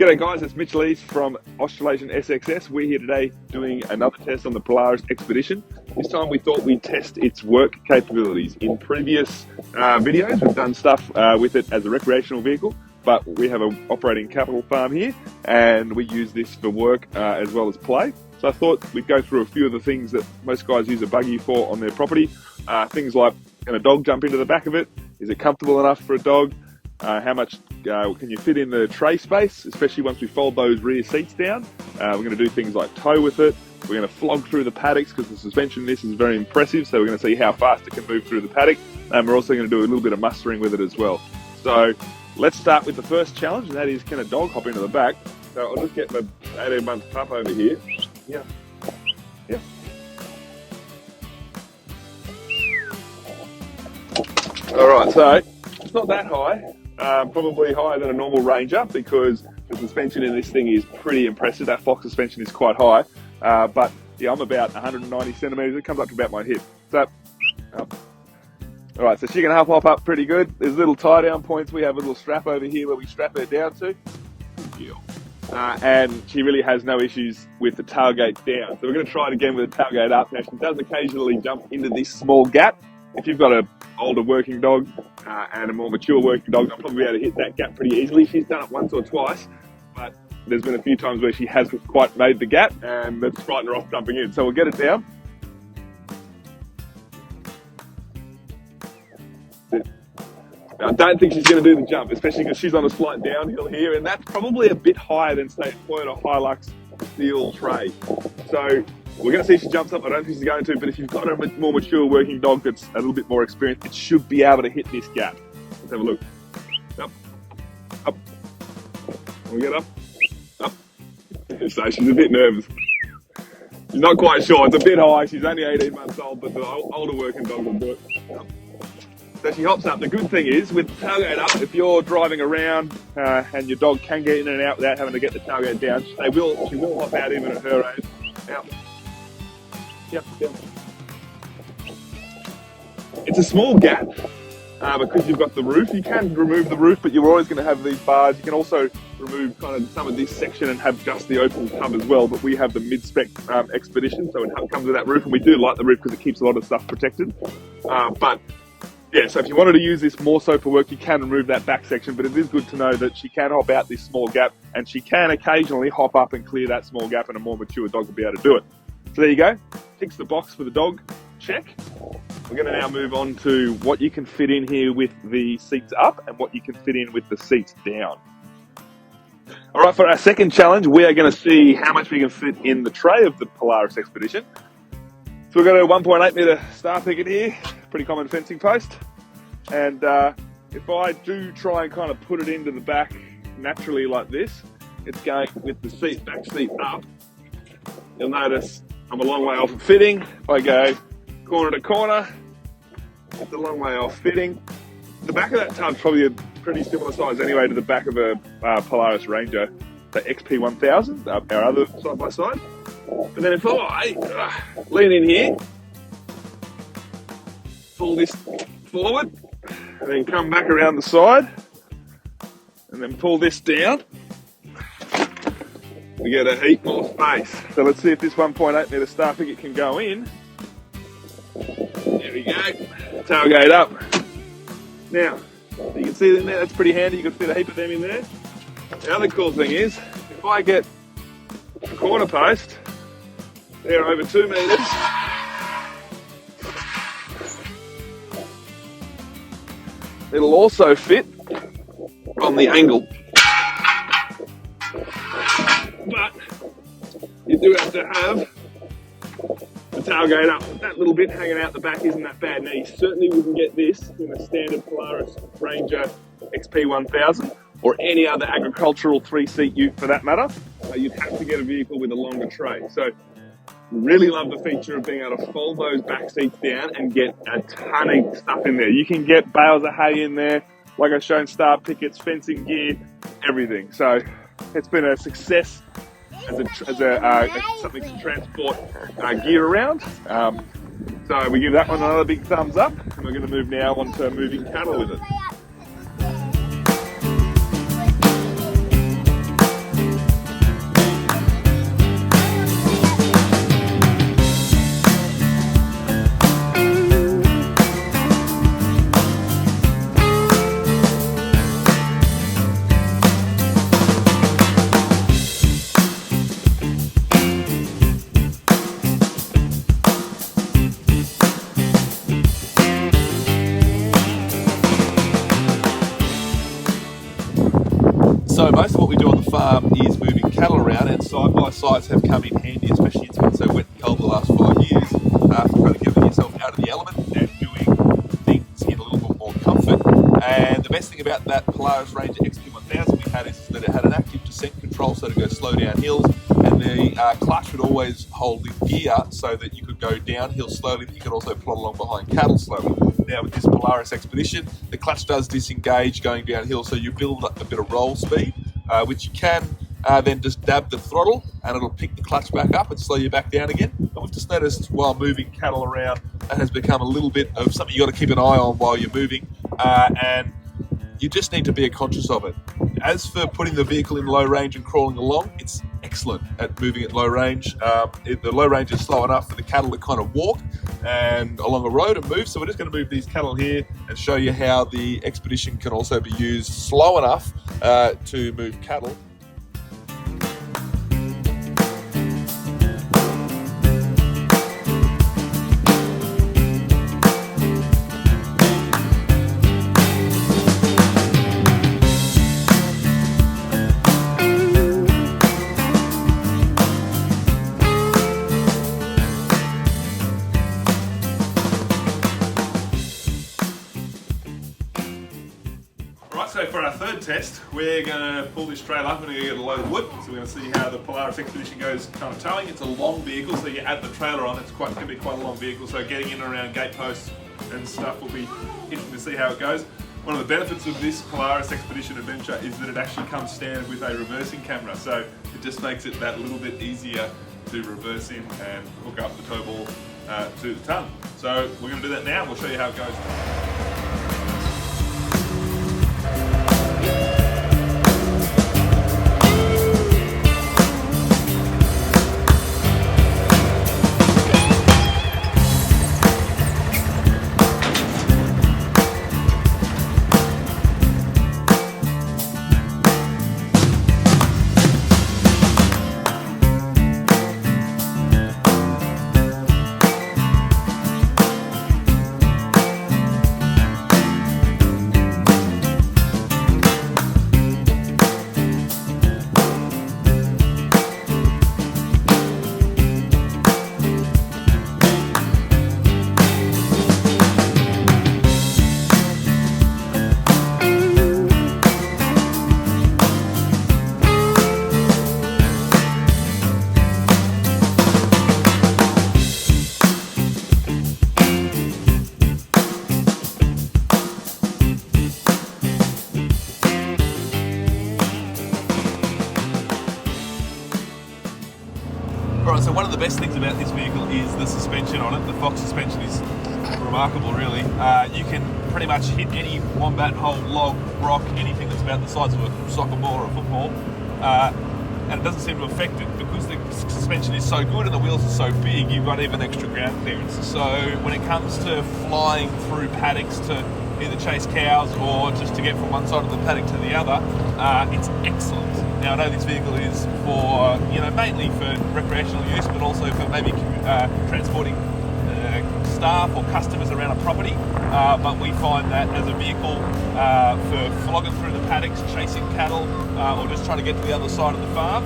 G'day guys, it's Mitchell East from Australasian SXS. We're here today doing another test on the Polaris Xpedition. This time we thought we'd test its work capabilities. In previous videos we've done stuff with it as a recreational vehicle, but we have an operating capital farm here and we use this for work as well as play. So I thought we'd go through a few of the things that most guys use a buggy for on their property. Things like, can a dog jump into the back of it? Is it comfortable enough for a dog? How much can you fit in the tray space, especially once we fold those rear seats down. We're going to do things like tow with it. We're going to flog through the paddocks because the suspension in this is very impressive, so we're going to see how fast it can move through the paddock, and we're also going to do a little bit of mustering with it as well. So let's start with the first challenge, and that is, can a dog hop into the back? So I'll just get my 18-month pup over here. Yeah. Alright, so it's not that high. Probably higher than a normal Ranger because the suspension in this thing is pretty impressive. That Fox suspension is quite high, but yeah, I'm about 190 centimetres. It comes up to about my hip. So, all right, so she can hop up pretty good. There's little tie down points. We have a little strap over here where we strap her down to. And she really has no issues with the tailgate down. So we're going to try it again with the tailgate up. Now, she does occasionally jump into this small gap. If you've got an older working dog and a more mature working dog, I'll probably be able to hit that gap pretty easily. She's done it once or twice, but there's been a few times where she hasn't quite made the gap, and that's frightened her off jumping in. So we'll get it down. Now, I don't think she's going to do the jump, especially because she's on a slight downhill here, and that's probably a bit higher than, say, a Toyota Hilux steel tray. So we're going to see if she jumps up. I don't think she's going to, but if you've got a more mature working dog that's a little bit more experienced, it should be able to hit this gap. Let's have a look. Up, up. Can we get up? Up. So she's a bit nervous. She's not quite sure. It's a bit high. She's only 18 months old, but the older working dog will do it. Up. So she hops up. The good thing is, with the tailgate up, if you're driving around and your dog can get in and out without having to get the tailgate down, she will hop out even at her age. Out. Yep. It's a small gap because you've got the roof. You can remove the roof, but you're always going to have these bars. You can also remove kind of some of this section and have just the open tub as well, but we have the mid-spec Expedition, so it comes with that roof, and we do like the roof because it keeps a lot of stuff protected. But yeah, so if you wanted to use this more so for work, you can remove that back section, but it is good to know that she can hop out this small gap, and she can occasionally hop up and clear that small gap, and a more mature dog will be able to do it. So there you go, ticks the box for the dog, check. We're going to now move on to what you can fit in here with the seats up and what you can fit in with the seats down. All right, for our second challenge, we are going to see how much we can fit in the tray of the Polaris Xpedition. So we've got a 1.8 metre star picket here, pretty common fencing post. And if I do try and kind of put it into the back naturally like this, it's going with the back seat up. You'll notice I'm a long way off of fitting. If I go corner to corner, it's a long way off fitting. The back of that tub's probably a pretty similar size anyway to the back of a Polaris Ranger, the XP 1000, our other side by side. But then if I lean in here, pull this forward, and then come back around the side, and then pull this down, we get a heap more space. So let's see if this 1.8 metre star picket can go in. There we go, tailgate up. Now, you can see them there, that's pretty handy, you can fit a heap of them in there. The other cool thing is, if I get a corner post, they're over 2 metres. It'll also fit on the angle. But you do have to have the tailgate up. That little bit hanging out the back isn't that bad. Now you certainly wouldn't get this in a standard Polaris Ranger XP 1000 or any other agricultural 3-seat ute for that matter. You'd have to get a vehicle with a longer tray. So really love the feature of being able to fold those back seats down and get a ton of stuff in there. You can get bales of hay in there, like I've shown, star pickets, fencing gear, everything. So it's been a success as something to transport gear around. So we give that one another big thumbs up, and we're going to move now on to moving cattle with it. most of what we do on the farm is moving cattle around, and side-by-sides have come in handy, especially it's been so wet and cold the last 5 years, for kind of getting yourself out of the element and doing things in a little bit more comfort. And the best thing about that Polaris Ranger XP 1000 we had is that it had an active descent control, so to go slow down hills, and the clutch would always hold in gear so that you could go downhill slowly, but you could also plod along behind cattle slowly. Now with this Polaris Xpedition, the clutch does disengage going downhill, so you build up a bit of roll speed, which you can then just dab the throttle and it'll pick the clutch back up and slow you back down again. But we've just noticed while moving cattle around, that has become a little bit of something you got to keep an eye on while you're moving, and you just need to be conscious of it. As for putting the vehicle in low range and crawling along, it's excellent at moving at low range. The low range is slow enough for the cattle to kind of walk and along a road and move. So we're just going to move these cattle here and show you how the Xpedition can also be used slow enough to move cattle. So for our third test, we're going to pull this trailer up and we're going to get a load of wood. So we're going to see how the Polaris Xpedition goes kind of towing. It's a long vehicle, so you add the trailer on, it's going to be quite a long vehicle. So getting in and around gate posts and stuff will be interesting to see how it goes. One of the benefits of this Polaris Xpedition adventure is that it actually comes standard with a reversing camera. So it just makes it that little bit easier to reverse in and hook up the tow ball to the tongue. So we're going to do that now. We'll show you how it goes. Alright, so one of the best things about this vehicle is the suspension on it. The Fox suspension is remarkable, really. You can pretty much hit any wombat, hole, log, rock, anything that's about the size of a soccer ball or a football, and it doesn't seem to affect it because the suspension is so good and the wheels are so big. You've got even extra ground clearance. So when it comes to flying through paddocks to either chase cows or just to get from one side of the paddock to the other, it's excellent. Now I know this vehicle is for, mainly for recreational use, but also for maybe transporting staff or customers around a property. But we find that as a vehicle for flogging through the paddocks, chasing cattle, or just trying to get to the other side of the farm,